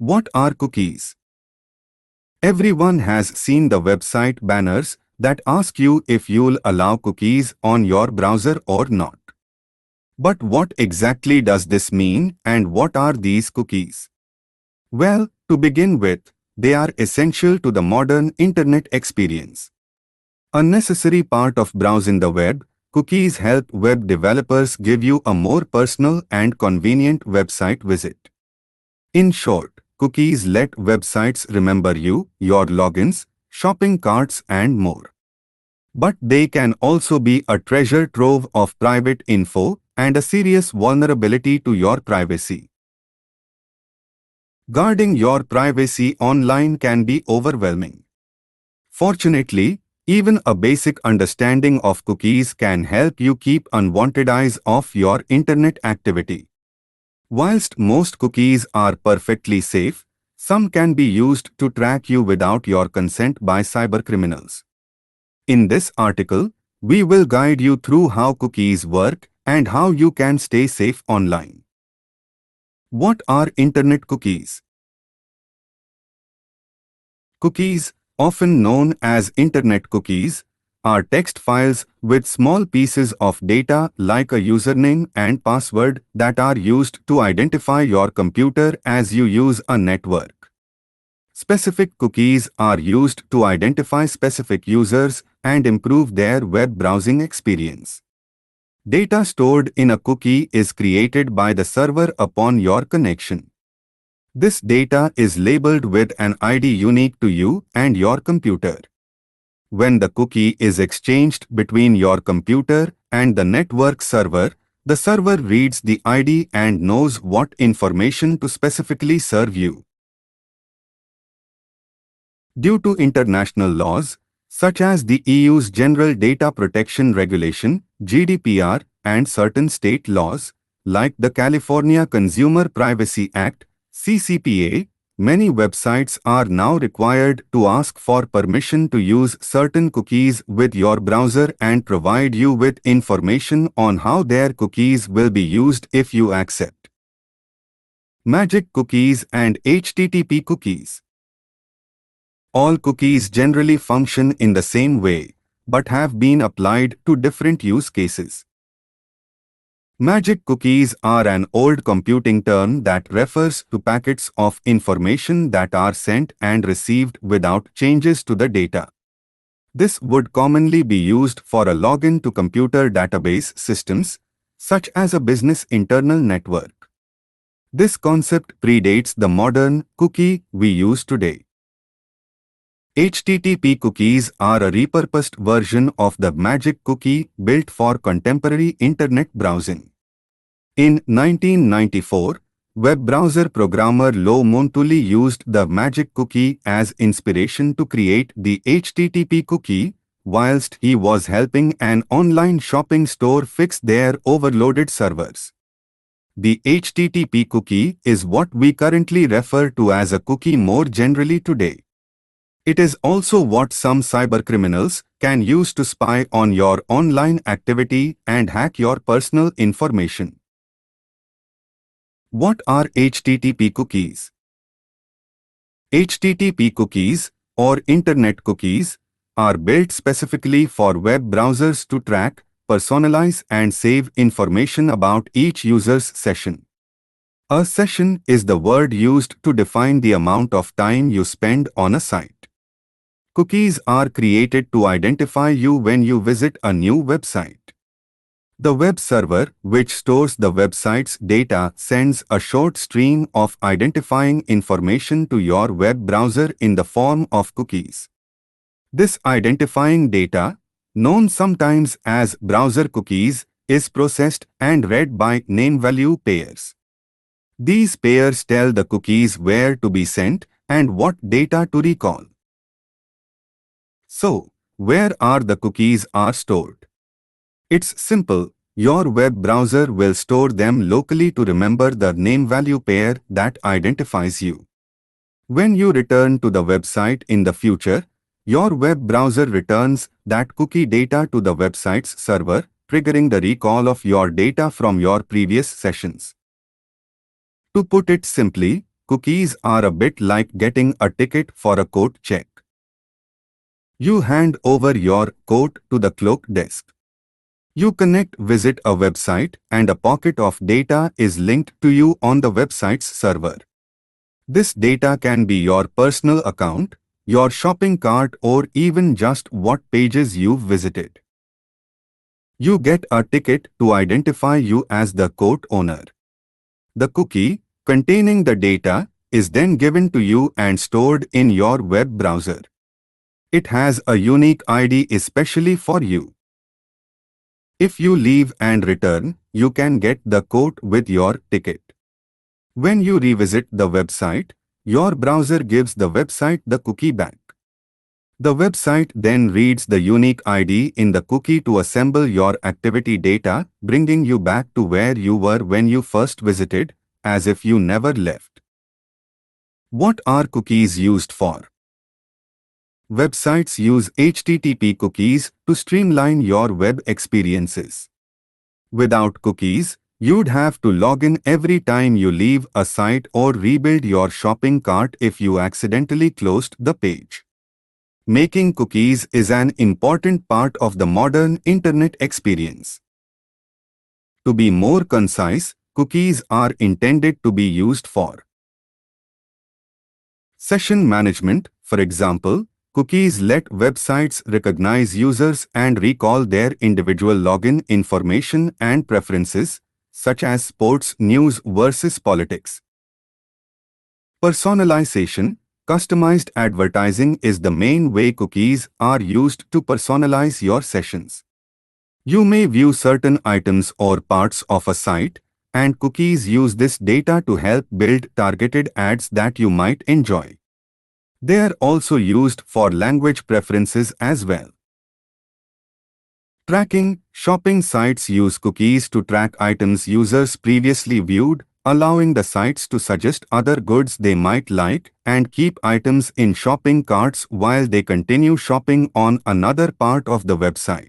What are cookies? Everyone has seen the website banners that ask you if you'll allow cookies on your browser or not. But what exactly does this mean, and what are these cookies? Well, to begin with, they are essential to the modern internet experience. A necessary part of browsing the web, cookies help web developers give you a more personal and convenient website visit. In short, cookies let websites remember you, your logins, shopping carts and more. But they can also be a treasure trove of private info and a serious vulnerability to your privacy. Guarding your privacy online can be overwhelming. Fortunately, even a basic understanding of cookies can help you keep unwanted eyes off your internet activity. Whilst most cookies are perfectly safe, some can be used to track you without your consent by cybercriminals. In this article, we will guide you through how cookies work and how you can stay safe online. What are internet cookies? Cookies, often known as internet cookies, are text files with small pieces of data like a username and password that are used to identify your computer as you use a network. Specific cookies are used to identify specific users and improve their web browsing experience. Data stored in a cookie is created by the server upon your connection. This data is labeled with an ID unique to you and your computer. When the cookie is exchanged between your computer and the network server, the server reads the ID and knows what information to specifically serve you. Due to international laws, such as the EU's General Data Protection Regulation (GDPR) and certain state laws, like the California Consumer Privacy Act (CCPA), many websites are now required to ask for permission to use certain cookies with your browser and provide you with information on how their cookies will be used if you accept. Magic cookies and HTTP cookies. All cookies generally function in the same way, but have been applied to different use cases. Magic cookies are an old computing term that refers to packets of information that are sent and received without changes to the data. This would commonly be used for a login to computer database systems, such as a business internal network. This concept predates the modern cookie we use today. HTTP cookies are a repurposed version of the magic cookie built for contemporary internet browsing. In 1994, web browser programmer Lou Montulli used the magic cookie as inspiration to create the HTTP cookie, whilst he was helping an online shopping store fix their overloaded servers. The HTTP cookie is what we currently refer to as a cookie more generally today. It is also what some cybercriminals can use to spy on your online activity and hack your personal information. What are HTTP cookies? HTTP cookies, or Internet cookies, are built specifically for web browsers to track, personalize and save information about each user's session. A session is the word used to define the amount of time you spend on a site. Cookies are created to identify you when you visit a new website. The web server, which stores the website's data, sends a short stream of identifying information to your web browser in the form of cookies. This identifying data, known sometimes as browser cookies, is processed and read by name-value pairs. These pairs tell the cookies where to be sent and what data to recall. So, where are the cookies are stored? It's simple. Your web browser will store them locally to remember the name-value pair that identifies you. When you return to the website in the future, your web browser returns that cookie data to the website's server, triggering the recall of your data from your previous sessions. To put it simply, cookies are a bit like getting a ticket for a coat check. You hand over your coat to the cloak desk. You connect, visit a website, and a pocket of data is linked to you on the website's server. This data can be your personal account, your shopping cart, or even just what pages you've visited. You get a ticket to identify you as the coat owner. The cookie, containing the data, is then given to you and stored in your web browser. It has a unique ID especially for you. If you leave and return, you can get the coat with your ticket. When you revisit the website, your browser gives the website the cookie back. The website then reads the unique ID in the cookie to assemble your activity data, bringing you back to where you were when you first visited, as if you never left. What are cookies used for? Websites use HTTP cookies to streamline your web experiences. Without cookies, you'd have to log in every time you leave a site or rebuild your shopping cart if you accidentally closed the page. Making cookies is an important part of the modern internet experience. To be more concise, cookies are intended to be used for session management. For example, cookies let websites recognize users and recall their individual login information and preferences, such as sports news versus politics. Personalization. Customized advertising is the main way cookies are used to personalize your sessions. You may view certain items or parts of a site, and cookies use this data to help build targeted ads that you might enjoy. They are also used for language preferences as well. Tracking. Shopping sites use cookies to track items users previously viewed, allowing the sites to suggest other goods they might like and keep items in shopping carts while they continue shopping on another part of the website.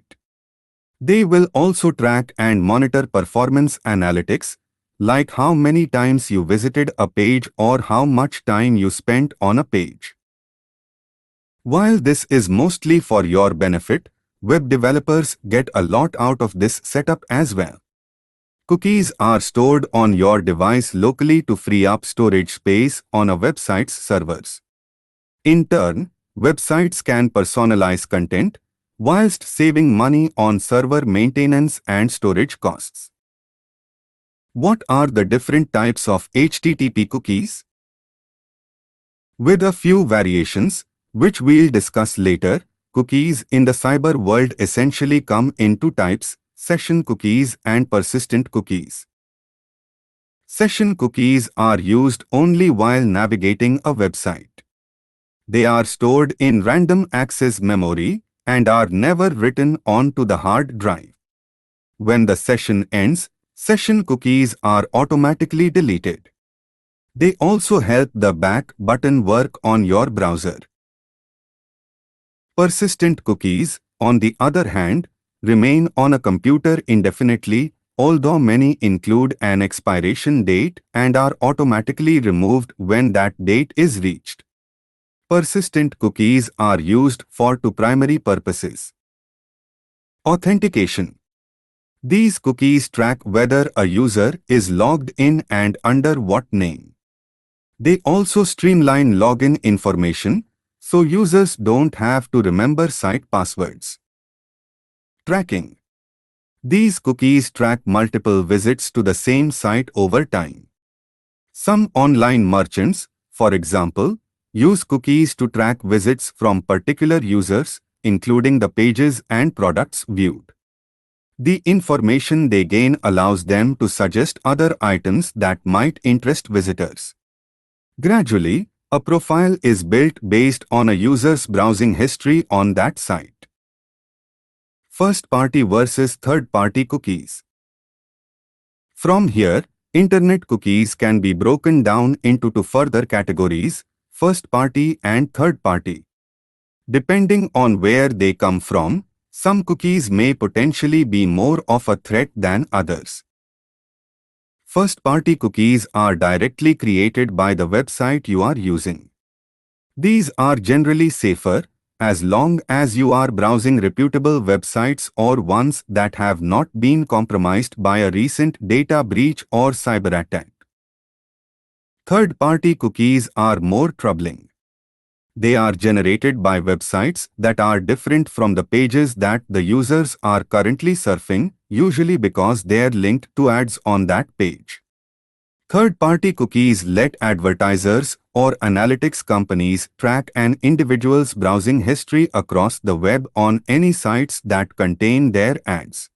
They will also track and monitor performance analytics, like how many times you visited a page or how much time you spent on a page. While this is mostly for your benefit, web developers get a lot out of this setup as well. Cookies are stored on your device locally to free up storage space on a website's servers. In turn, websites can personalize content, whilst saving money on server maintenance and storage costs. What are the different types of HTTP cookies? With a few variations, which we'll discuss later, cookies in the cyber world essentially come in two types: session cookies and persistent cookies. Session cookies are used only while navigating a website. They are stored in random access memory and are never written onto the hard drive. When the session ends, session cookies are automatically deleted. They also help the back button work on your browser. Persistent cookies, on the other hand, remain on a computer indefinitely, although many include an expiration date and are automatically removed when that date is reached. Persistent cookies are used for two primary purposes. Authentication. These cookies track whether a user is logged in and under what name. They also streamline login information, so users don't have to remember site passwords. Tracking. These cookies track multiple visits to the same site over time. Some online merchants, for example, use cookies to track visits from particular users, including the pages and products viewed. The information they gain allows them to suggest other items that might interest visitors. Gradually, a profile is built based on a user's browsing history on that site. First-party versus third-party cookies. From here, internet cookies can be broken down into two further categories: first-party and third-party. Depending on where they come from, some cookies may potentially be more of a threat than others. First-party cookies are directly created by the website you are using. These are generally safer, as long as you are browsing reputable websites or ones that have not been compromised by a recent data breach or cyber attack. Third-party cookies are more troubling. They are generated by websites that are different from the pages that the users are currently surfing, usually because they're linked to ads on that page. Third-party cookies let advertisers or analytics companies track an individual's browsing history across the web on any sites that contain their ads.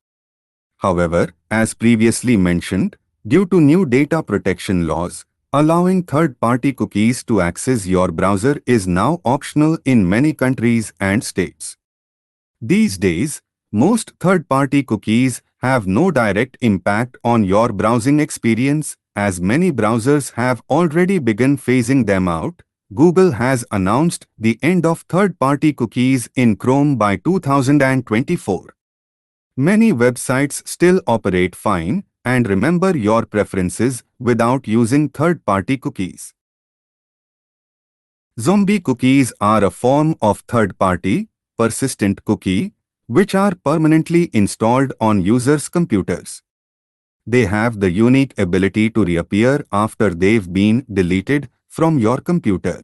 However, as previously mentioned, due to new data protection laws, allowing third-party cookies to access your browser is now optional in many countries and states. These days, most third-party cookies have no direct impact on your browsing experience, as many browsers have already begun phasing them out. Google has announced the end of third-party cookies in Chrome by 2024. Many websites still operate fine and remember your preferences without using third-party cookies. Zombie cookies are a form of third-party, persistent cookie, which are permanently installed on users' computers. They have the unique ability to reappear after they've been deleted from your computer.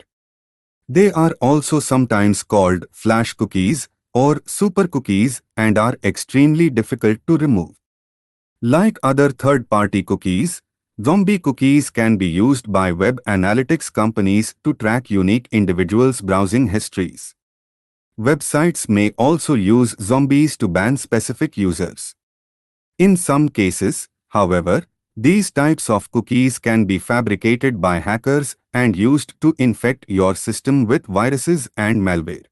They are also sometimes called flash cookies or super cookies and are extremely difficult to remove. Like other third-party cookies, zombie cookies can be used by web analytics companies to track unique individuals' browsing histories. Websites may also use zombies to ban specific users. In some cases, however, these types of cookies can be fabricated by hackers and used to infect your system with viruses and malware.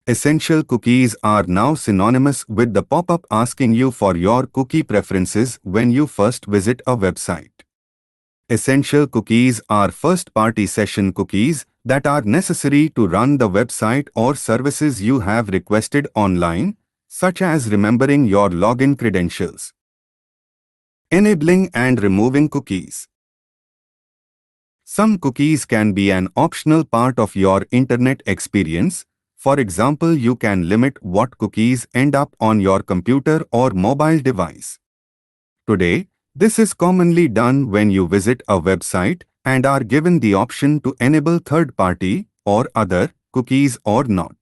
Essential cookies are now synonymous with the pop-up asking you for your cookie preferences when you first visit a website. Essential cookies are first-party session cookies that are necessary to run the website or services you have requested online, such as remembering your login credentials. Enabling and removing cookies. Some cookies can be an optional part of your internet experience. For example, you can limit what cookies end up on your computer or mobile device. Today, this is commonly done when you visit a website and are given the option to enable third-party or other cookies or not.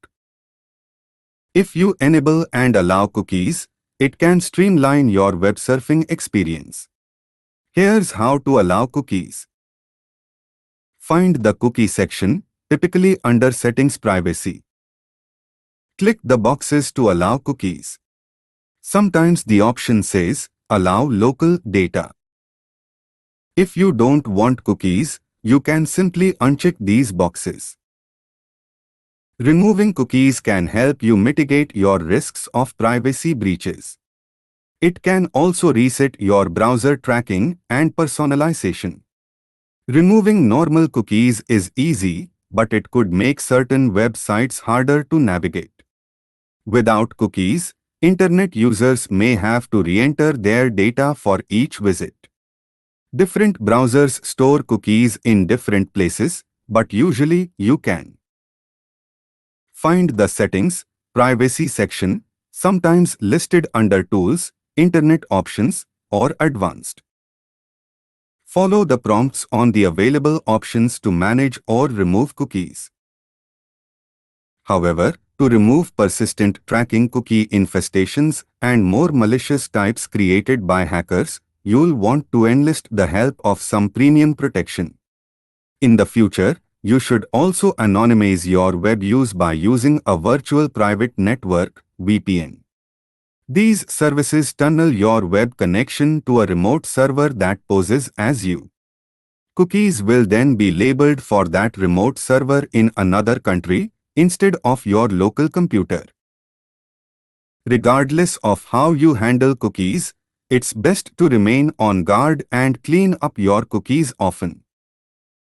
If you enable and allow cookies, it can streamline your web surfing experience. Here's how to allow cookies. Find the cookie section, typically under Settings Privacy. Click the boxes to allow cookies. Sometimes the option says, Allow local data. If you don't want cookies, you can simply uncheck these boxes. Removing cookies can help you mitigate your risks of privacy breaches. It can also reset your browser tracking and personalization. Removing normal cookies is easy, but it could make certain websites harder to navigate. Without cookies, internet users may have to re-enter their data for each visit. Different browsers store cookies in different places, but usually you can find the Settings, Privacy section, sometimes listed under Tools, Internet Options, or Advanced. Follow the prompts on the available options to manage or remove cookies. However, to remove persistent tracking cookie infestations and more malicious types created by hackers, you'll want to enlist the help of some premium protection. In the future, you should also anonymize your web use by using a virtual private network, VPN. These services tunnel your web connection to a remote server that poses as you. Cookies will then be labeled for that remote server in another country instead of your local computer. Regardless of how you handle cookies, it's best to remain on guard and clean up your cookies often.